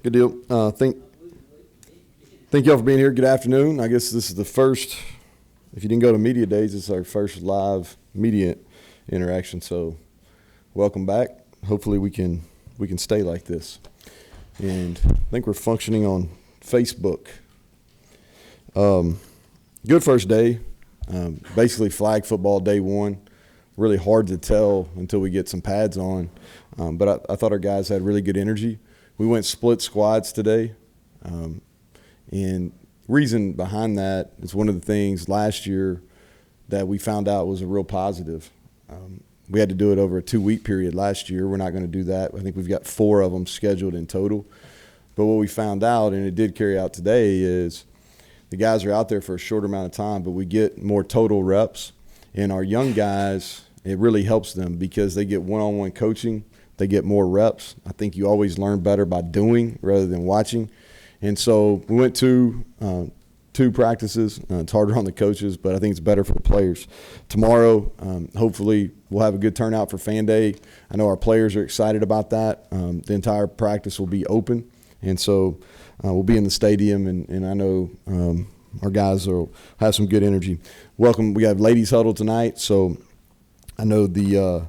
Good deal. Thank y'all for being here. Good afternoon. I guess this is the first, if you didn't go to media days, this is our first live media interaction. So welcome back. Hopefully we can stay like this. And I think we're functioning on Facebook. Good first day. Basically flag football day one. Really hard to tell until we get some pads on. But I thought our guys had really good energy. We went split squads today. And reason behind that is one of the things last year that we found out was a real positive. We had to do it over a 2-week period last year. We're not going to do that. I think we've got 4 of them scheduled in total. But what we found out, and it did carry out today, is the guys are out there for a shorter amount of time, but we get more total reps. And our young guys, it really helps them because they get one-on-one coaching. They get more reps. I think you always learn better by doing rather than watching. And so we went to 2 practices. It's harder on the coaches, but I think it's better for the players. Tomorrow, hopefully, we'll have a good turnout for Fan Day. I know our players are excited about that. The entire practice will be open. And so we'll be in the stadium, and I know our guys will have some good energy. Welcome. We have ladies huddle tonight, so I know the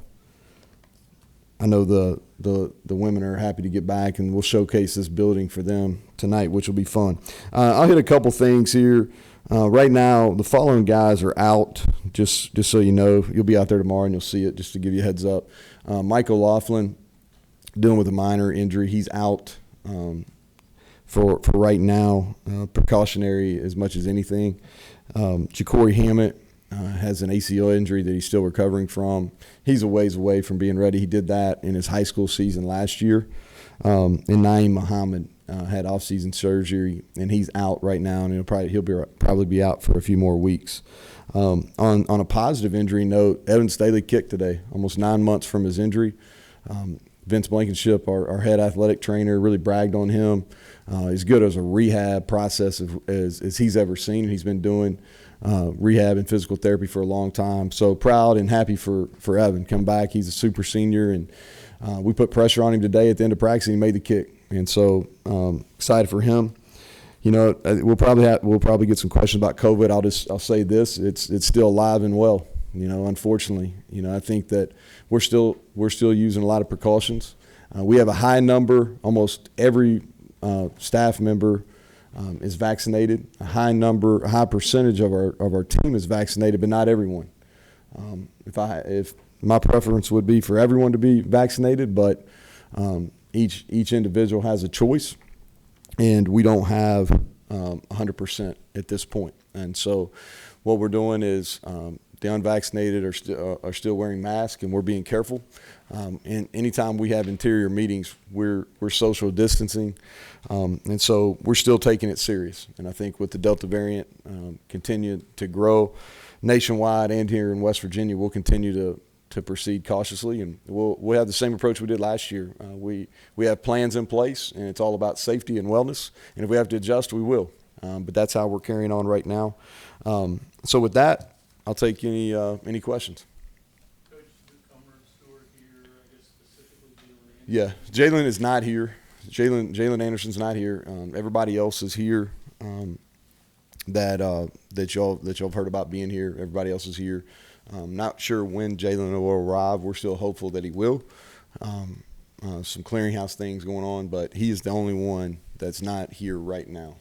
women are happy to get back, and we'll showcase this building for them tonight, which will be fun. I'll hit a couple things here. Right now, the following guys are out, just so you know. You'll be out there tomorrow, and you'll see it, just to give you a heads up. Michael Laughlin, dealing with a minor injury. He's out for right now, precautionary as much as anything. Ja'Cory Hammett has an ACL injury that he's still recovering from. He's a ways away from being ready. He did that in his high school season last year. And Naeem Muhammad had off-season surgery, and he's out right now, and he'll probably be out for a few more weeks. On a positive injury note, Evan Staley kicked today, almost 9 months from his injury. Vince Blankenship, our head athletic trainer, really bragged on him. As good as a rehab process as he's ever seen. He's been doing rehab and physical therapy for a long time. So proud and happy for Evan. Come back. He's a super senior, and we put pressure on him today at the end of practice, and he made the kick. And so excited for him. You know, we'll probably get some questions about COVID. I'll say this: it's still alive and well. You know, unfortunately, I think that we're still using a lot of precautions. We have a high number. Almost every staff member is vaccinated. A high percentage of our team is vaccinated, but not everyone. If my preference would be for everyone to be vaccinated, but each individual has a choice, and we don't have 100% at this point. And so, what we're doing is the unvaccinated are still wearing masks, and we're being careful. And anytime we have interior meetings, we're social distancing, and so we're still taking it serious. And I think with the Delta variant continue to grow nationwide and here in West Virginia, we'll continue to proceed cautiously, and we'll have the same approach we did last year. We have plans in place, and it's all about safety and wellness. And if we have to adjust, we will. But that's how we're carrying on right now. So with that, I'll take any questions. Coach, newcomer Stewart here, I guess specifically Jalen Anderson. Yeah, Jalen is not here. Jalen Anderson's not here. Everybody else is here. That y'all have heard about being here. Everybody else is here. Not sure when Jalen will arrive. We're still hopeful that he will. Some clearinghouse things going on, but he is the only one that's not here right now.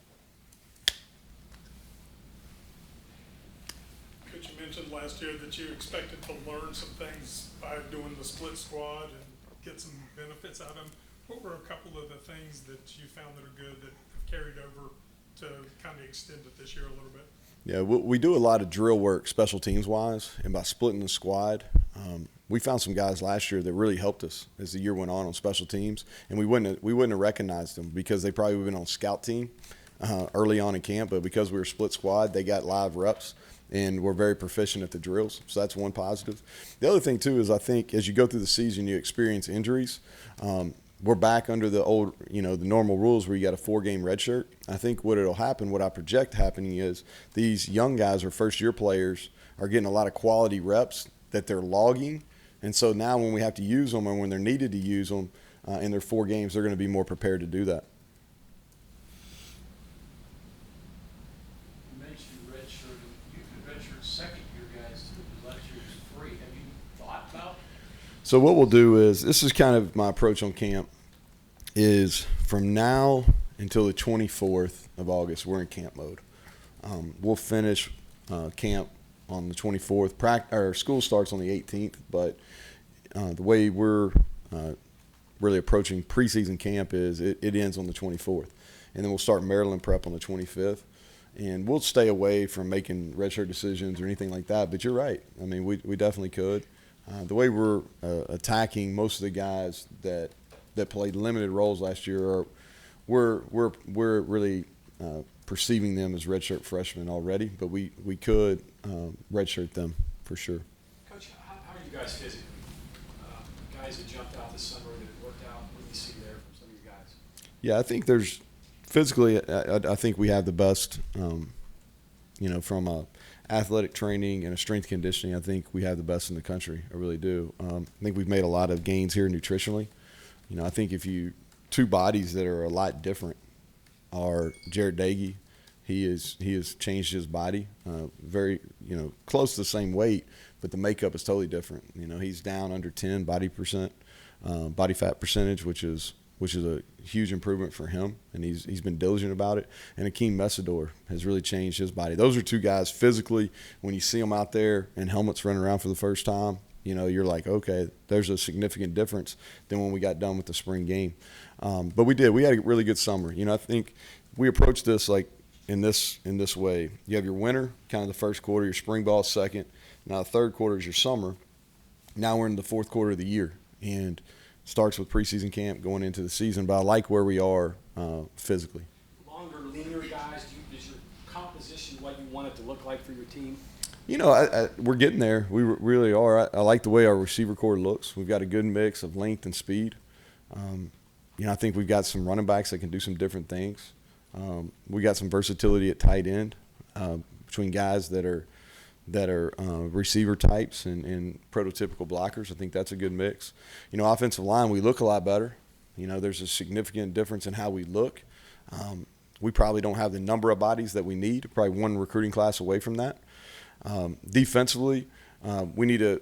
Coach, you mentioned last year that you expected to learn some things by doing the split squad and get some benefits out of them. What were a couple of the things that you found that are good that have carried over to kind of extend it this year a little bit? Yeah, we do a lot of drill work special teams-wise, and by splitting the squad, we found some guys last year that really helped us as the year went on special teams, and we wouldn't have recognized them because they probably would have been on scout team early on in camp, but because we were split squad, they got live reps, and we're very proficient at the drills, so that's one positive. The other thing, too, is I think as you go through the season, you experience injuries. We're back under the old, the normal rules where you got a 4-game red shirt. I think what I project happening is these young guys or first-year players are getting a lot of quality reps that they're logging. And so now when we have to use them or when they're needed to use them in their 4 games, they're going to be more prepared to do that. So what we'll do is, this is kind of my approach on camp, is from now until the 24th of August, we're in camp mode. We'll finish camp on the 24th. Our school starts on the 18th, but the way we're really approaching preseason camp is it ends on the 24th. And then we'll start Maryland prep on the 25th. And we'll stay away from making redshirt decisions or anything like that. But you're right. I mean, we definitely could. The way we're attacking most of the guys that played limited roles last year, we're really perceiving them as redshirt freshmen already. But we could redshirt them for sure. Coach, how are you guys physically? Guys that jumped out this summer that worked out. What do you see there from some of your guys? Yeah, I think there's physically. I think we have the best. From athletic training and a strength conditioning, I think we have the best in the country. I really do. I think we've made a lot of gains here nutritionally. I think two bodies that are a lot different are Jared Dagey. He has changed his body, very close to the same weight, but the makeup is totally different. He's down under 10 body fat percentage, which is a huge improvement for him, and he's been diligent about it. And Akeem Messidor has really changed his body. Those are two guys physically, when you see them out there in helmets running around for the first time, you're like, okay, there's a significant difference than when we got done with the spring game. But we had a really good summer. I think we approached this like in this way. You have your winter, kind of the first quarter, your spring ball second. Now the third quarter is your summer. Now we're in the fourth quarter of the year, and starts with preseason camp going into the season. But I like where we are physically. Longer, leaner guys. Is your composition what you want it to look like for your team? We're getting there. We really are. I like the way our receiver core looks. We've got a good mix of length and speed. I think we've got some running backs that can do some different things. We got some versatility at tight end between guys that are receiver types and prototypical blockers. I think that's a good mix. Offensive line, we look a lot better. There's a significant difference in how we look. We probably don't have the number of bodies that we need, probably one recruiting class away from that. Defensively, we need to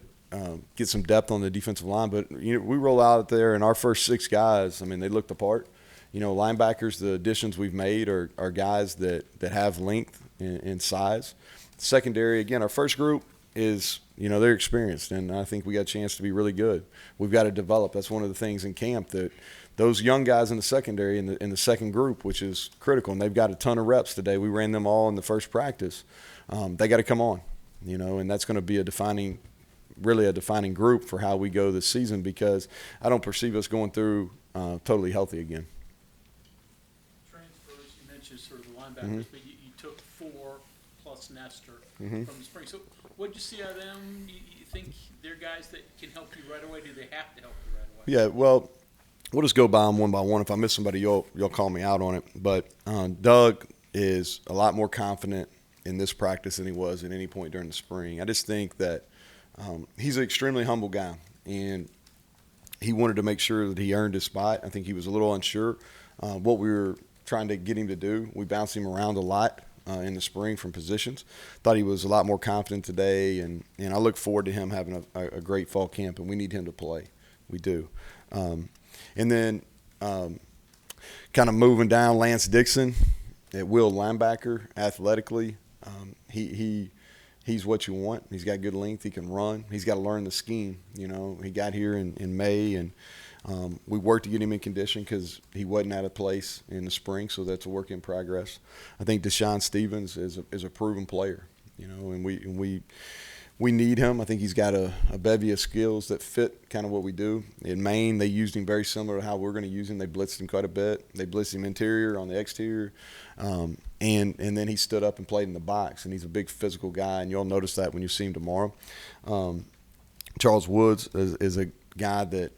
get some depth on the defensive line. But, we roll out there, and our first six guys, they looked the part. Linebackers, the additions we've made are guys that have length and size. Secondary, again, our first group is, they're experienced, and I think we got a chance to be really good. We've got to develop. That's one of the things in camp, that those young guys in the secondary, in the second group, which is critical, and they've got a ton of reps today. We ran them all in the first practice. They got to come on, and that's going to be a defining group for how we go this season, because I don't perceive us going through totally healthy again. Transfers, you mentioned sort of the linebackers, but you took 4 plus Nestor from the spring. So what did you see out of them? You think they're guys that can help you right away? Do they have to help you right away? Yeah, well, we'll just go by them one by one. If I miss somebody, you'll call me out on it. But Doug is a lot more confident in this practice than he was at any point during the spring. I just think that he's an extremely humble guy, and he wanted to make sure that he earned his spot. I think he was a little unsure what we were trying to get him to do. We bounced him around a lot in the spring from positions. Thought he was a lot more confident today, and I look forward to him having a great fall camp, and we need him to play. We do. And then kind of moving down, Lance Dixon at will linebacker, athletically. He's what you want. He's got good length. He can run. He's got to learn the scheme. He got here in May, and we worked to get him in condition because he wasn't out of place in the spring, so that's a work in progress. I think Deshaun Stevens is a proven player, and we need him. I think he's got a bevy of skills that fit kind of what we do. In Maine, they used him very similar to how we're going to use him. They blitzed him quite a bit. They blitzed him interior on the exterior, and then he stood up and played in the box, and he's a big physical guy, and you'll notice that when you see him tomorrow. Charles Woods is a guy that,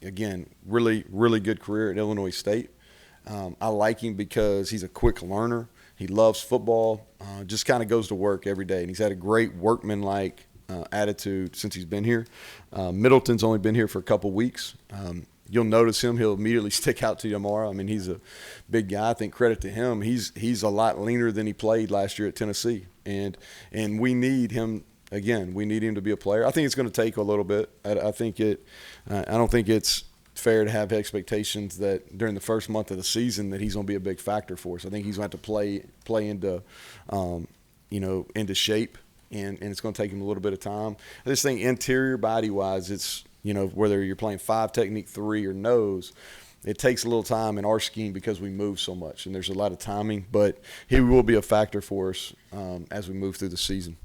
again, really, really good career at Illinois State. I like him because he's a quick learner. He loves football, just kind of goes to work every day. And he's had a great workman-like attitude since he's been here. Middleton's only been here for a couple weeks. You'll notice him. He'll immediately stick out to you tomorrow. He's a big guy. I think credit to him. He's a lot leaner than he played last year at Tennessee. And we need him again, we need him to be a player. I think it's going to take a little bit. I don't think it's fair to have expectations that during the first month of the season that he's going to be a big factor for us. I think he's going to have to play into, into shape, and it's going to take him a little bit of time. I just think interior body-wise, it's, whether you're playing 5 technique 3 or nose, it takes a little time in our scheme because we move so much, and there's a lot of timing. But he will be a factor for us as we move through the season.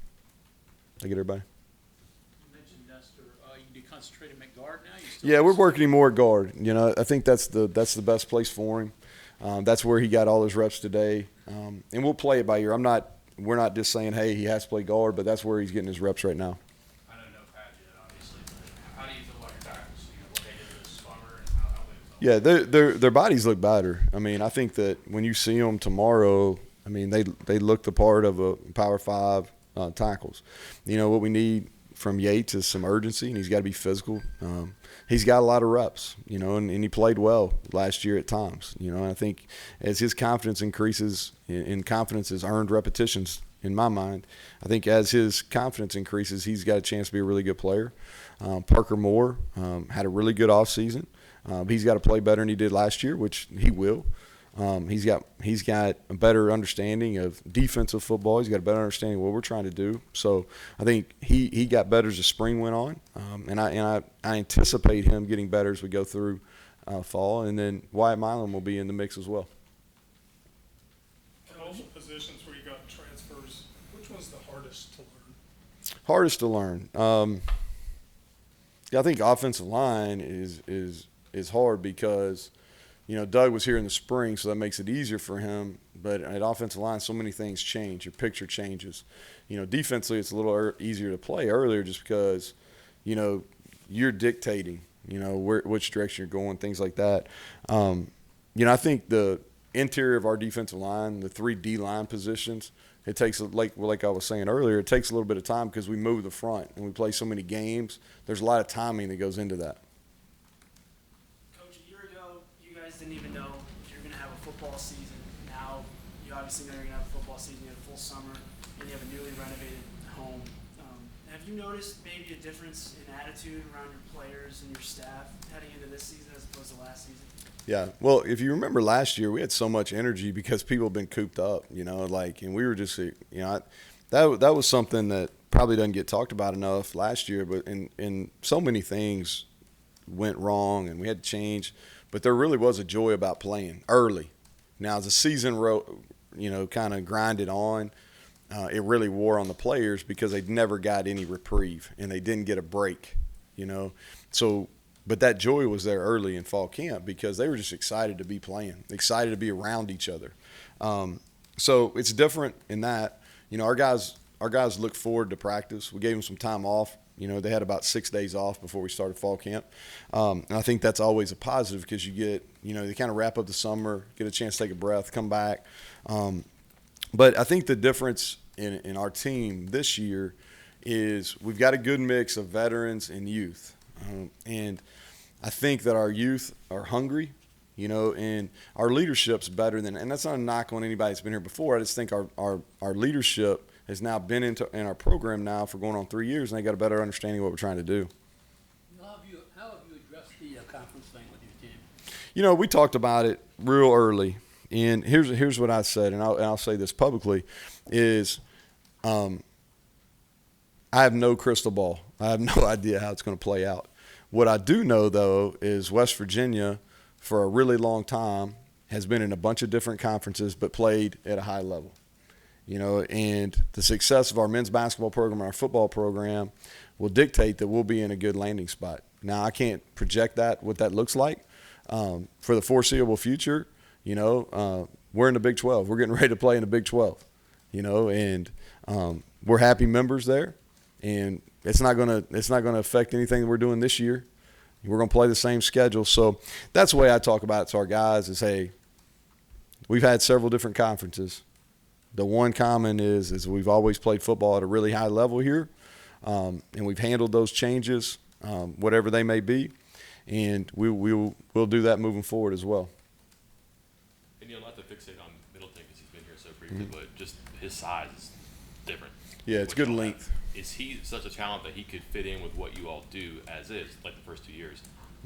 I get everybody? You mentioned Nestor. You do concentrate him at guard now? Yeah, we're working him more at guard. I think that's the best place for him. That's where he got all his reps today. And we'll play it by ear. We're not just saying, hey, he has to play guard, but that's where he's getting his reps right now. I know no patch yet, obviously, but how do you feel about your tackles? What they did this summer and how they felt? Yeah, their bodies look better. I mean, I think that when you see them tomorrow, I mean, they look the part of a Power 5 tackles. What we need from Yates is some urgency, and he's got to be physical. He's got a lot of reps, and he played well last year at times. And I think as his confidence increases, and confidence is earned repetitions in my mind, I think as his confidence increases, he's got a chance to be a really good player. Parker Moore had a really good offseason. He's got to play better than he did last year, which he will. He's got a better understanding of defensive football. He's got a better understanding of what we're trying to do. So I think he got better as the spring went on, and I anticipate him getting better as we go through fall. And then Wyatt Milam will be in the mix as well. Of all the positions where you got transfers, which one's the hardest to learn? Hardest to learn. I think offensive line is hard because Doug was here in the spring, so that makes it easier for him. But at offensive line, so many things change. Your picture changes. Defensively, it's a little easier to play earlier just because, you're dictating, which direction you're going, things like that. I think the interior of our defensive line, the 3 D-line positions, it takes, like I was saying earlier, it takes a little bit of time because we move the front and we play so many games. There's a lot of timing that goes into that. Didn't even know if you're going to have a football season. Now you obviously know you're going to have a football season. You have a full summer, and you have a newly renovated home. Have you noticed maybe a difference in attitude around your players and your staff heading into this season as opposed to last season? Yeah. Well, if you remember last year, we had so much energy because people have been cooped up, and we were just, that was something that probably doesn't get talked about enough last year, but in so many things went wrong and we had to change. But there really was a joy about playing early. Now, as the season kind of grinded on, it really wore on the players because they never got any reprieve and they didn't get a break, So, but that joy was there early in fall camp because they were just excited to be playing, excited to be around each other. So it's different in that, our guys look forward to practice. We gave them some time off. They had about 6 days off before we started fall camp. And I think that's always a positive because you get, they kind of wrap up the summer, get a chance to take a breath, come back. But I think the difference in our team this year is we've got a good mix of veterans and youth. And I think that our youth are hungry, and our leadership's better than – and that's not a knock on anybody that's been here before. I just think our leadership – has now been in our program now for going on 3 years, and they got a better understanding of what we're trying to do. How have you addressed the conference thing with your team? We talked about it real early, and here's what I said, and I'll say this publicly, is I have no crystal ball. I have no idea how it's going to play out. What I do know, though, is West Virginia, for a really long time, has been in a bunch of different conferences but played at a high level. And the success of our men's basketball program and our football program will dictate that we'll be in a good landing spot. Now, I can't project what that looks like for the foreseeable future. We're in the Big 12. We're getting ready to play in the Big 12. And we're happy members there, and it's not gonna affect anything that we're doing this year. We're gonna play the same schedule. So that's the way I talk about it to our guys is, hey, we've had several different conferences. The one common is we've always played football at a really high level here, and we've handled those changes, whatever they may be, and we'll do that moving forward as well. And not to fixate on Middleton because he's been here so briefly, but just his size is different. Yeah, it's What good y'all length. have. Is he such a talent that he could fit in with what you all do as is, like the first 2 years?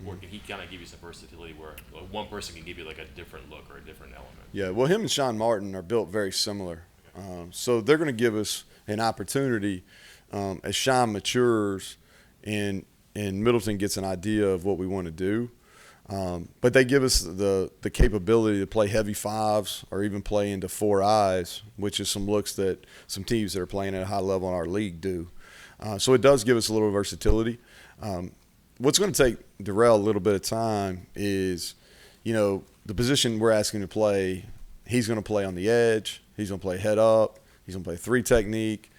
Or can he kind of give you some versatility where one person can give you like a different look or a different element? Yeah, well, him and Sean Martin are built very similar. So they're going to give us an opportunity as Sean matures and Middleton gets an idea of what we want to do. But they give us the capability to play heavy fives or even play into four eyes, which is some looks that some teams that are playing at a high level in our league do. So it does give us a little versatility. What's going to take Darrell a little bit of time is, the position we're asking him to play, he's going to play on the edge. He's going to play head up. He's going to play three technique.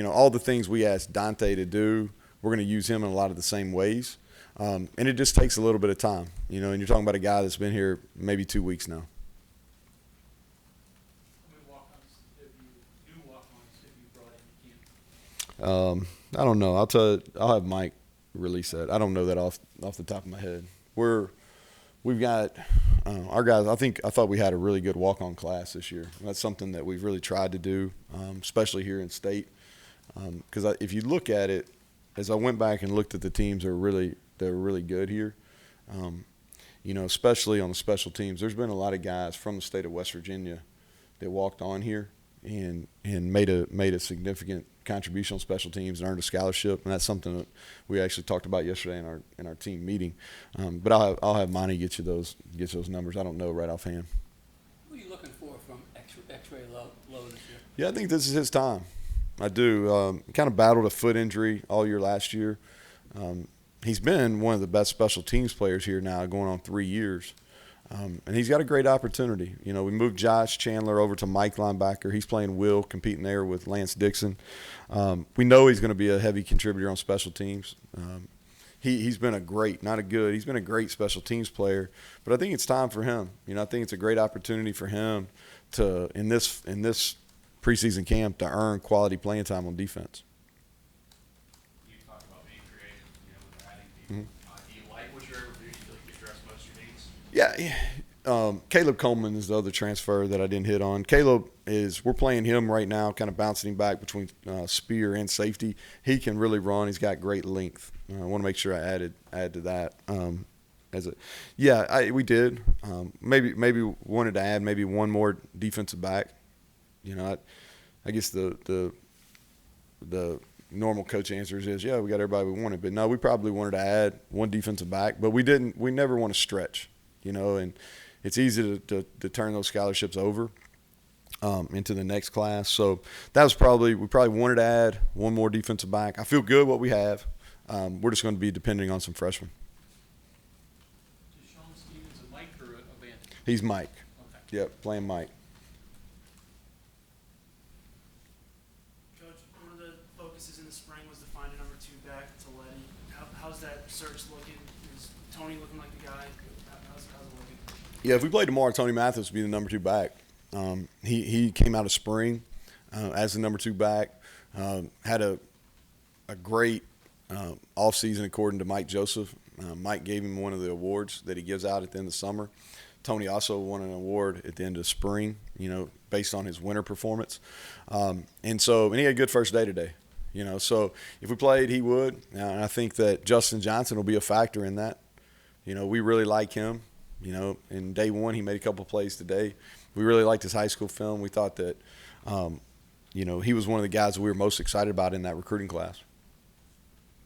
All the things we asked Dante to do, we're going to use him in a lot of the same ways. And it just takes a little bit of time, and you're talking about a guy that's been here maybe 2 weeks now. How many walk-ons have you brought in camp? I don't know. I'll have Mike release that. I don't know that off the top of my head. We've got our guys. I thought we had a really good walk-on class this year. That's something that we've really tried to do, especially here in state. Because if you look at it, as I went back and looked at the teams that were really good here, especially on the special teams. There's been a lot of guys from the state of West Virginia that walked on here and made a significant contribution on special teams and earned a scholarship, and that's something that we actually talked about yesterday in our team meeting. But I'll have Monty get you those numbers. I don't know right offhand. Who are you looking for from X-ray low this year? Yeah, I think this is his time. I do. Kind of battled a foot injury all year last year. He's been one of the best special teams players here now, going on 3 years. And he's got a great opportunity. We moved Josh Chandler over to Mike linebacker. He's playing Will, competing there with Lance Dixon. We know he's going to be a heavy contributor on special teams. He's been he's been a great special teams player. But I think it's time for him. I think it's a great opportunity for him to, in this preseason camp, to earn quality playing time on defense. You talked about being creative, with adding people. Do you like what you're able to do? Do you feel like you address most of your needs? Yeah. Caleb Coleman is the other transfer that I didn't hit on. We're playing him right now, kind of bouncing him back between spear and safety. He can really run. He's got great length. I want to make sure I add to that. We did. Maybe wanted to add maybe one more defensive back. I guess the normal coach answers is, yeah, we got everybody we wanted. But no, we probably wanted to add one defensive back, but we didn't. We never want to stretch, and it's easy to turn those scholarships over into the next class. So that was we probably wanted to add one more defensive back. I feel good what we have. We're just going to be depending on some freshmen. Is Sean Stevens a Mike or a Van? He's Mike. Okay. Yep, playing Mike. Coach, one of the focuses in the spring was to find a number 2 back to Letty. How's that search looking? Is Tony looking like the guy? How's it looking? Yeah, if we play tomorrow, Tony Mathis would be the number 2 back. He came out of spring as the number 2 back. Had a great offseason according to Mike Joseph. Mike gave him one of the awards that he gives out at the end of the summer. Tony also won an award at the end of spring, based on his winter performance. And he had a good first day today. So if we played, he would. And I think that Justin Johnson will be a factor in that. We really like him. In day one, he made a couple of plays today. We really liked his high school film. We thought that, he was one of the guys that we were most excited about in that recruiting class.